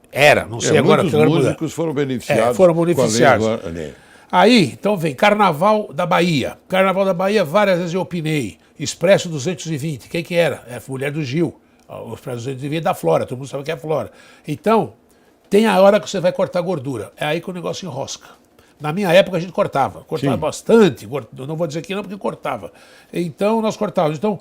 Não sei agora. Muitos músicos foram beneficiados. Foram beneficiados. Com a Lei. Aí, então vem Carnaval da Bahia. Carnaval da Bahia, várias vezes eu opinei. Expresso 220, quem que era? É a mulher do Gil. O Expresso 220 é da Flora, todo mundo sabe que é a Flora. Então, tem a hora que você vai cortar gordura. É aí que o negócio enrosca. Na minha época a gente cortava bastante, eu não vou dizer que não, porque cortava. Então nós cortávamos. Então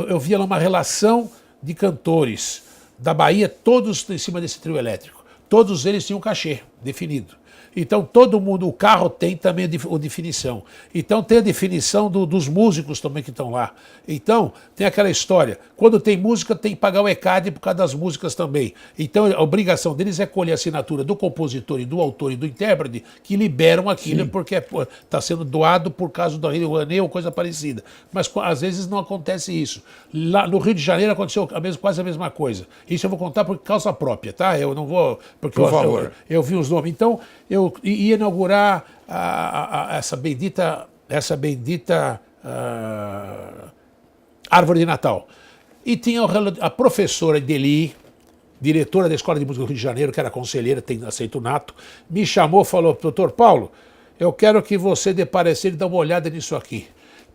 eu via lá uma relação de cantores da Bahia, todos em cima desse trio elétrico. Todos eles tinham um cachê definido. Então todo mundo, o carro tem também a definição. Então tem a definição dos músicos também que estão lá. Então tem aquela história, quando tem música tem que pagar o ECAD por causa das músicas também. Então a obrigação deles é colher a assinatura do compositor e do autor e do intérprete que liberam aquilo. Sim. Porque está sendo doado por causa do Rio Rouanet ou coisa parecida. Mas às vezes não acontece isso. Lá no Rio de Janeiro aconteceu quase a mesma coisa. Isso eu vou contar por causa própria, tá? Eu não vou... Porque por favor. Eu vi os nomes. Então, eu ia inaugurar essa bendita árvore de Natal. E tinha a professora Deli, diretora da Escola de Música do Rio de Janeiro, que era conselheira, tem aceito nato, me chamou e falou, doutor Paulo, eu quero que você dê parecer e dê uma olhada nisso aqui.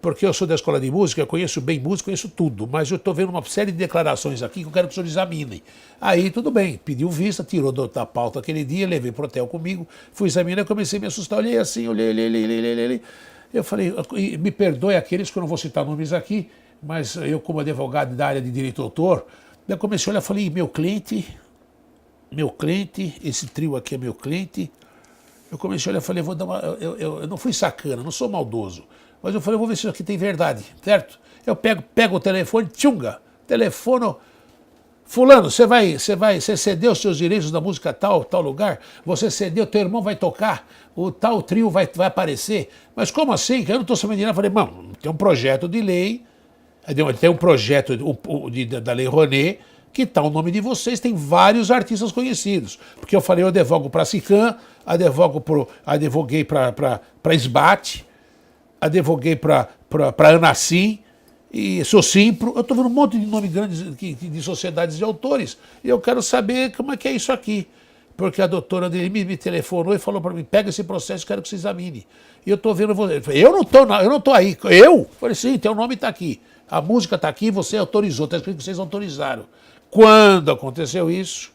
Porque eu sou da Escola de Música, eu conheço bem música, conheço tudo, mas eu estou vendo uma série de declarações aqui que eu quero que o senhor examine. Aí tudo bem, pediu vista, tirou da pauta aquele dia, levei para o hotel comigo, fui examinar, comecei a me assustar, olhei assim, olhei. Eu falei, me perdoe aqueles que eu não vou citar nomes aqui, mas eu como advogado da área de direito autor, eu comecei a olhar e falei, meu cliente, esse trio aqui é meu cliente. Eu comecei a olhar e falei, vou dar uma... Eu não fui sacana, não sou maldoso. Mas eu falei, vou ver se isso aqui tem verdade, certo? Eu pego o telefone, tchunga, telefono, fulano, você cedeu os seus direitos da música tal lugar, você cedeu, teu irmão vai tocar, o tal trio vai aparecer. Mas como assim? Eu não estou sabendo de nada. Eu falei, mano, tem um projeto de lei, tem um projeto da Lei Rouanet, que está o nome de vocês, tem vários artistas conhecidos. Porque eu falei, eu advogo para a SICAM, advoguei para SBAT, advoguei para Anacim e Socimpro. Eu estou vendo um monte de nomes grandes de sociedades de autores e eu quero saber como é que é isso aqui. Porque a doutora dele me telefonou e falou para mim, pega esse processo, quero que você examine. E eu estou vendo você. Eu não estou aí. Eu? Falei, sim, teu nome está aqui. A música está aqui, você autorizou, está escrito que vocês autorizaram. Quando aconteceu isso,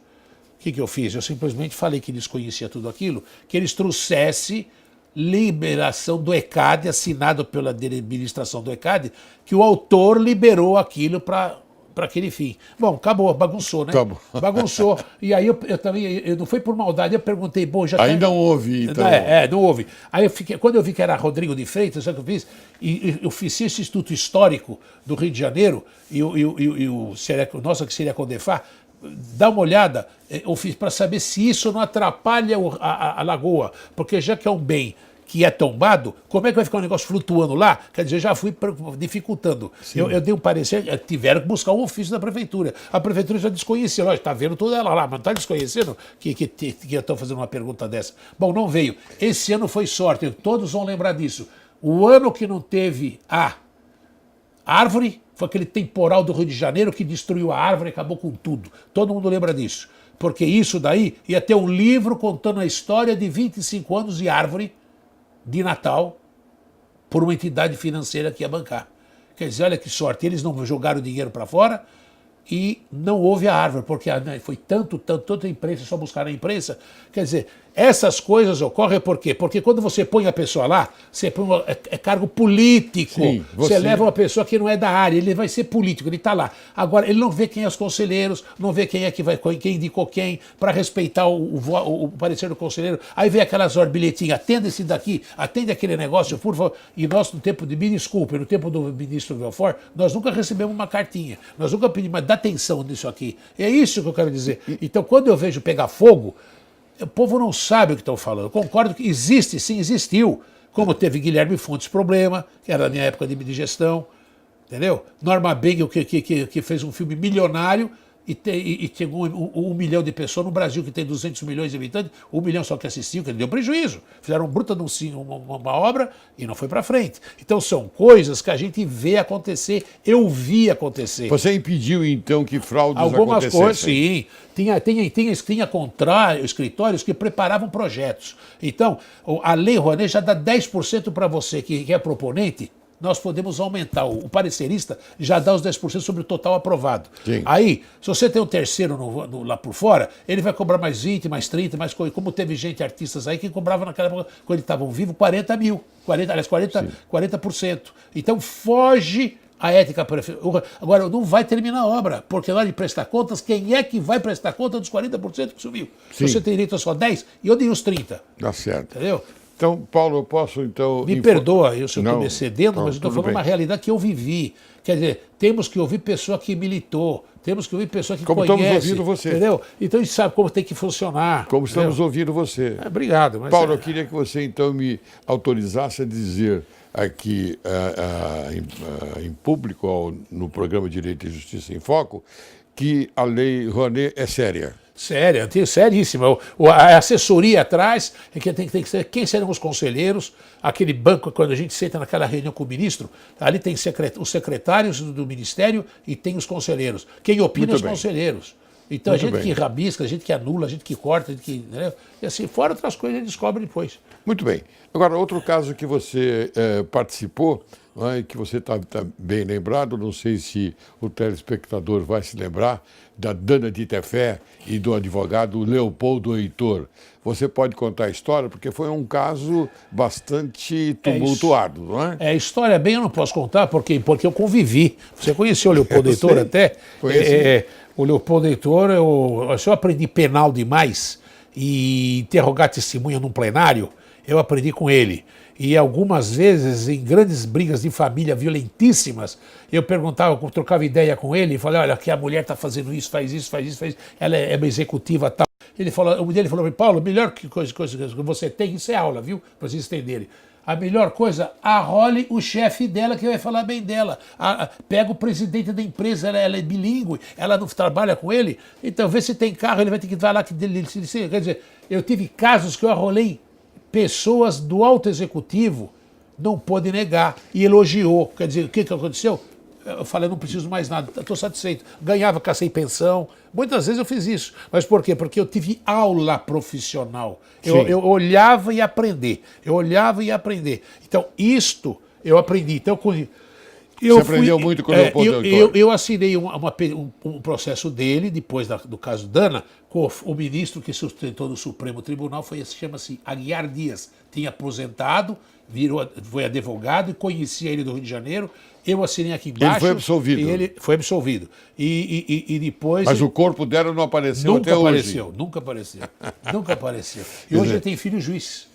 o que eu fiz? Eu simplesmente falei que eles conheciam tudo aquilo, que eles trouxessem liberação do ECAD, assinado pela administração do ECAD, que o autor liberou aquilo para aquele fim. Bom, acabou, bagunçou, né? Acabou. Bagunçou. E aí eu também, não foi por maldade, eu perguntei, bom, já... Aí não houve, então. Não houve. Aí quando eu vi que era Rodrigo de Freitas, sabe o que eu fiz? E eu fiz esse Instituto Histórico do Rio de Janeiro, e o nosso que seria a Condefar, dá uma olhada, eu fiz para saber se isso não atrapalha a lagoa, porque já que é um bem que é tombado, como é que vai ficar um negócio flutuando lá? Quer dizer, eu já fui dificultando. Eu dei um parecer, tiveram que buscar um ofício da prefeitura. A prefeitura já desconhecia, está vendo tudo ela lá, mas não está desconhecendo que eu estou fazendo uma pergunta dessa. Bom, não veio. Esse ano foi sorte, todos vão lembrar disso. O ano que não teve a árvore foi aquele temporal do Rio de Janeiro que destruiu a árvore e acabou com tudo. Todo mundo lembra disso. Porque isso daí ia ter um livro contando a história de 25 anos de árvore de Natal por uma entidade financeira que ia bancar. Quer dizer, olha que sorte, eles não jogaram o dinheiro para fora e não houve a árvore, porque foi tanta imprensa, só buscar na imprensa. Quer dizer, essas coisas ocorrem por quê? Porque quando você põe a pessoa lá, você põe é cargo político. Sim, você leva uma pessoa que não é da área, ele vai ser político, ele está lá. Agora, ele não vê quem é os conselheiros, não vê quem é que vai, quem indicou quem, para respeitar o parecer do conselheiro. Aí vem aquelas bilhetinhas, atenda esse daqui, atende aquele negócio, por favor. E nós, no tempo de, me desculpe, no tempo do ministro Belfort, nós nunca recebemos uma cartinha, nós nunca pedimos, mas dá atenção nisso aqui. É isso que eu quero dizer. Então, quando eu vejo pegar fogo, o povo não sabe o que estão falando. Eu concordo que existe, sim, existiu. Como teve Guilherme Fontes problema, que era da minha época de gestão, entendeu? Norma Bengel, que fez um filme milionário e chegou 1 milhão de pessoas no Brasil, que tem 200 milhões de habitantes, 1 milhão só que assistiu, que deu prejuízo. Fizeram uma obra e não foi para frente. Então são coisas que a gente vê acontecer, eu vi acontecer. Você impediu, então, que fraudes algumas acontecessem? Coisas, sim. Tinha escritórios que preparavam projetos. Então, a Lei Rouanet já dá 10% para você que é proponente. Nós podemos aumentar. O parecerista já dá os 10% sobre o total aprovado. Sim. Aí, se você tem um terceiro lá por fora, ele vai cobrar mais 20, mais 30, mais coisa. Como teve artistas aí que cobravam naquela época, quando eles estavam vivos, 40 mil. 40%. Então foge a ética... Agora, não vai terminar a obra, porque na hora de prestar contas, quem é que vai prestar conta dos 40% que subiu? Sim. Você tem direito a só 10%, e eu dei os 30%. Tá certo. Entendeu? Então, Paulo, eu posso então... Me perdoa eu se eu estou Não, me cedendo, não, mas eu estou tudo falando bem. uma realidade que eu vivi. Quer dizer, temos que ouvir pessoa que militou, temos que ouvir pessoa que Como conhece. estamos ouvindo você. Entendeu? Então a gente sabe como tem que funcionar. Como estamos entendeu? ouvindo você. Obrigado. Mas Paulo, eu queria que você então me autorizasse a dizer aqui em público, no programa Direito e Justiça em Foco, que a Lei Rouanet é séria. Séria, seríssima. A assessoria atrás é que tem que ser quem serão os conselheiros, aquele banco, quando a gente senta naquela reunião com o ministro, ali tem os secretários do ministério e tem os conselheiros. Quem opina é os conselheiros. Então Muito a gente bem. que rabisca, a gente que anula, a gente que corta, a gente que, né? E assim, fora outras coisas, a gente descobre depois. Muito bem. Agora, outro caso que você participou, não é, que você está bem lembrado, não sei se o telespectador vai se lembrar, da Dana de Tefé e do advogado Leopoldo Heitor. Você pode contar a história, porque foi um caso bastante tumultuado, não é? A história bem eu não posso contar, porque eu convivi. Você conheceu o Leopoldo Heitor até? Conheci. O Leopoldo Heitor, se eu aprendi penal demais e interrogar testemunha num plenário, eu aprendi com ele. E algumas vezes, em grandes brigas de família violentíssimas, eu perguntava, trocava ideia com ele e falei, olha, que a mulher está fazendo isso, faz isso, ela é uma executiva tal. Ele falou para mim, Paulo, a melhor coisa que você tem, isso é aula, viu? Para vocês entenderem. A melhor coisa, arrole o chefe dela que vai falar bem dela. Pega o presidente da empresa, ela é bilíngue, ela não trabalha com ele, então vê se tem carro, ele vai ter que ir lá. Quer dizer, eu tive casos que eu arrolei pessoas do alto executivo, não pôde negar, e elogiou. Quer dizer, o que aconteceu? Eu falei, não preciso mais nada, estou satisfeito. Ganhava, cacei pensão. Muitas vezes eu fiz isso. Mas por quê? Porque eu tive aula profissional. Eu olhava e aprendi. Então, isto eu aprendi. Então, Você aprendeu muito com o Leopoldo Heitor. Eu assinei um processo dele, depois do caso Dana, com o ministro que sustentou no Supremo Tribunal, chama-se Aguiar Dias. Tinha aposentado, foi advogado e conhecia ele do Rio de Janeiro. Eu assinei aqui embaixo. Ele foi absolvido. E ele foi absolvido. E depois... Mas o corpo dela não apareceu até hoje. Nunca apareceu. E hoje ele tem filho juiz.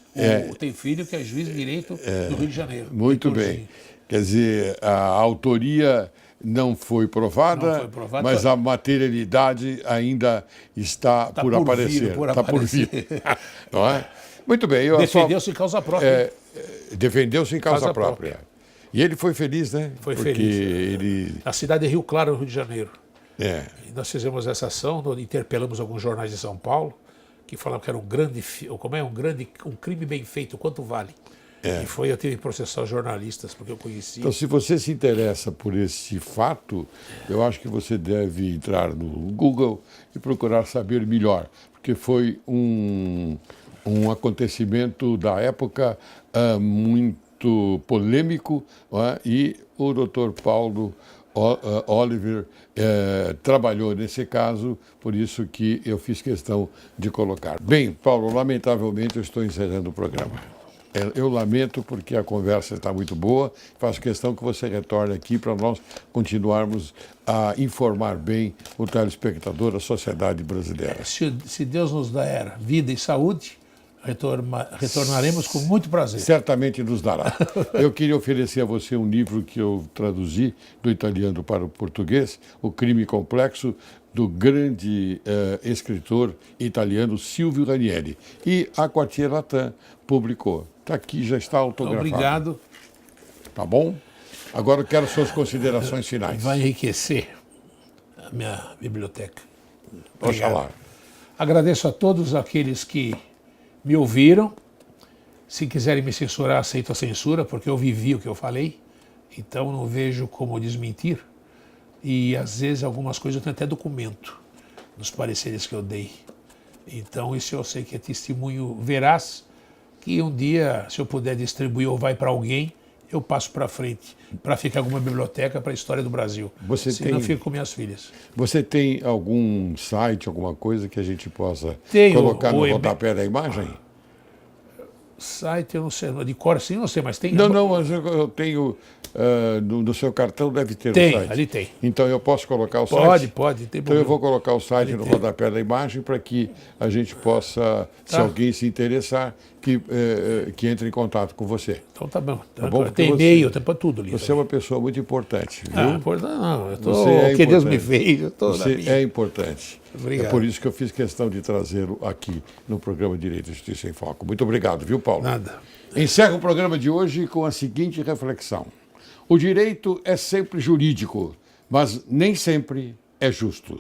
Tem filho que é juiz de direito do Rio de Janeiro. Muito bem. Quer dizer, a autoria não foi provada, mas a materialidade ainda está por aparecer. Está por vir. Não é? Muito bem. Defendeu-se em causa própria. Defendeu-se em causa própria. E ele foi feliz, né? Foi porque feliz. Ele... Na cidade de Rio Claro, no Rio de Janeiro. E nós fizemos essa ação, interpelamos alguns jornais de São Paulo, que falavam que era um crime bem feito, quanto vale? Eu tive que processar os jornalistas, porque eu conhecia. Então, se você se interessa por esse fato, eu acho que você deve entrar no Google e procurar saber melhor, porque foi um acontecimento da época muito polêmico, e o doutor Paulo Oliver trabalhou nesse caso, por isso que eu fiz questão de colocar. Bem, Paulo, lamentavelmente eu estou encerrando o programa. Eu lamento porque a conversa está muito boa, faço questão que você retorne aqui para nós continuarmos a informar bem o telespectador, a sociedade brasileira. Se Deus nos der vida e saúde, retornaremos com muito prazer. Certamente nos dará. Eu queria oferecer a você um livro que eu traduzi do italiano para o português, O Crime Complexo, do grande escritor italiano Silvio Ranieri. E a Quartier Latin publicou. Está aqui, já está autografado. Obrigado. Tá bom? Agora eu quero suas considerações finais. Vai enriquecer a minha biblioteca. Oxalá. Agradeço a todos aqueles que me ouviram. Se quiserem me censurar, aceito a censura, porque eu vivi o que eu falei. Então não vejo como desmentir. E às vezes algumas coisas eu tenho até documento nos pareceres que eu dei. Então isso eu sei que é testemunho veraz, que um dia, se eu puder distribuir ou vai para alguém, eu passo para frente, para ficar alguma biblioteca para a história do Brasil. Senão eu fico com minhas filhas. Você tem algum site, alguma coisa que a gente possa colocar no rodapé da imagem? Site, eu não sei, de cor assim, eu não sei, mas tem... Não, mas eu tenho, no seu cartão deve ter Tem, o site. ali tem. Então eu posso colocar o Pode, site? pode, tem Então eu problema. vou colocar o site Ali no tem. rodapé da imagem para que a gente possa, se Tá. alguém se interessar, que entre em contato com você. Então tá bom. bom, porque Tem você- e-mail, tem para tudo ali. Você é uma pessoa muito importante, viu? Não, eu tô, Você é o que Deus me importante. fez, eu tô na Você minha. é importante. Obrigado. É por isso que eu fiz questão de trazê-lo aqui no programa Direito e Justiça em Foco. Muito obrigado, viu, Paulo? Nada. Encerro o programa de hoje com a seguinte reflexão. O direito é sempre jurídico, mas nem sempre é justo.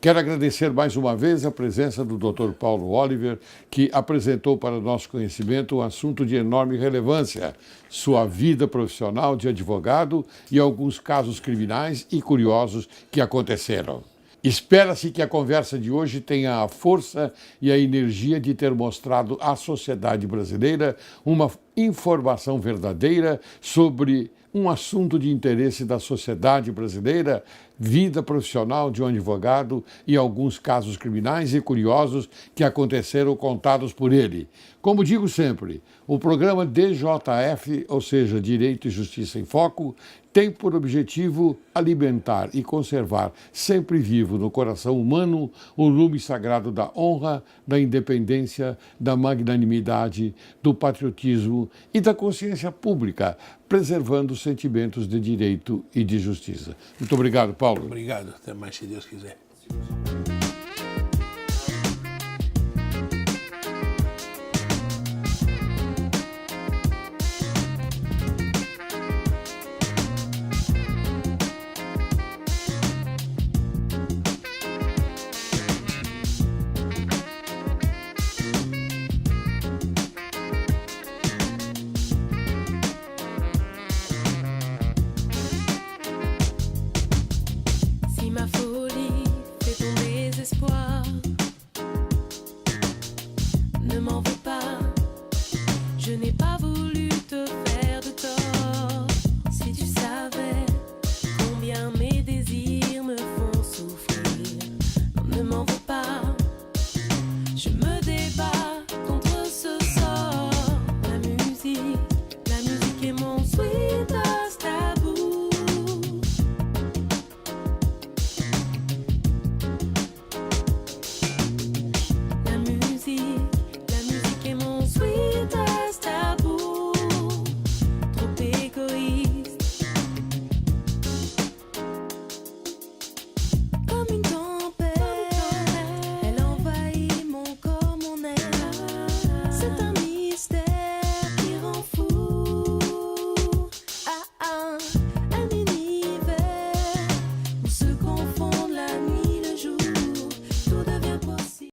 Quero agradecer mais uma vez a presença do Dr. Paulo Oliver, que apresentou para nosso conhecimento um assunto de enorme relevância, sua vida profissional de advogado e alguns casos criminais e curiosos que aconteceram. Espera-se que a conversa de hoje tenha a força e a energia de ter mostrado à sociedade brasileira uma informação verdadeira sobre um assunto de interesse da sociedade brasileira, vida profissional de um advogado e alguns casos criminais e curiosos que aconteceram contados por ele. Como digo sempre, o programa DJF, ou seja, Direito e Justiça em Foco, tem por objetivo alimentar e conservar sempre vivo no coração humano o lume sagrado da honra, da independência, da magnanimidade, do patriotismo e da consciência pública, preservando os sentimentos de direito e de justiça. Muito obrigado, Paulo. Obrigado. Até mais, se Deus quiser.